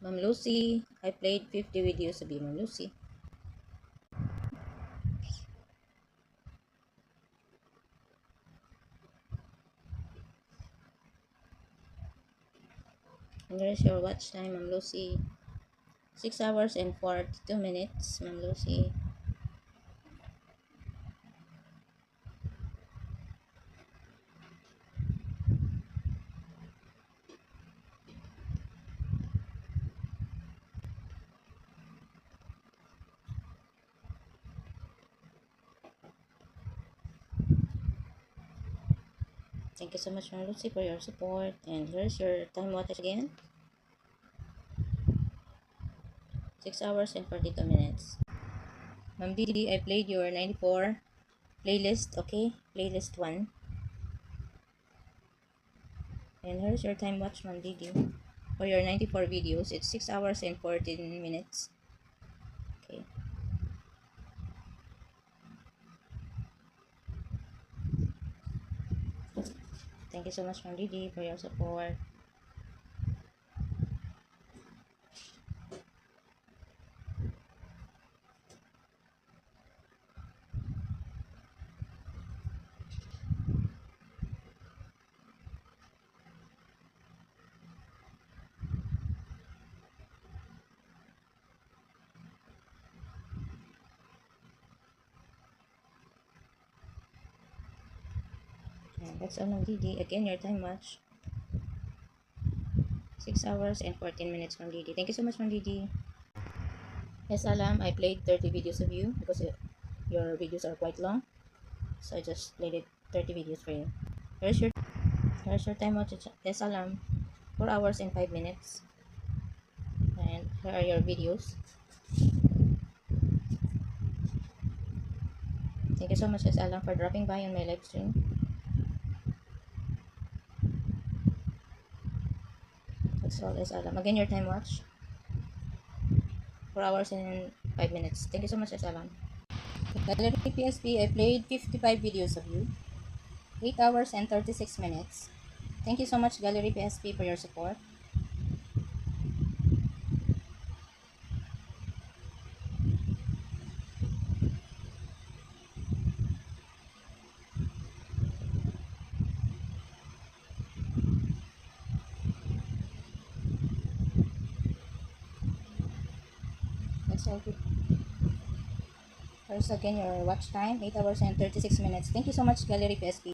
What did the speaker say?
Ma'am Lucy, I played 50 videos of you, Ma'am Lucy. And there's your watch time, Ma'am Lucy. 6 hours and 42 minutes, Ma'am Lucy. Thank you so much, Ma'am Lucy, for your support. And here's your time watch again. 6 hours and 42 minutes. Ma'am Didi, I played your 94 playlist, okay? Playlist 1. And here's your time watch, Ma'am Didi. For your 94 videos, it's 6 hours and 14 minutes. Okay. Thank you so much, Ma'am Didi, for your support. And that's all, Ma'am Didi. Again, your time watch. 6 hours and 14 minutes, Ma'am Didi. Thank you so much, Ma'am Didi. Yes, Alam, I played 30 videos of you because your videos are quite long. So I just played it 30 videos for you. Here's your time watch. Yes, Alam. 4 hours and 5 minutes. And here are your videos. Thank you so much, Yes, Alam, for dropping by on my live stream. That's all, Yes, Alam. Again, your time watch. 4 hours and 5 minutes. Thank you so much, Yes, Alam. Gallery PSP, I played 55 videos of you. 8 hours and 36 minutes. Thank you so much, Gallery PSP, for your support. That's all good. Here's again your watch time, 8 hours and 36 minutes. Thank you so much, Gallery PSP.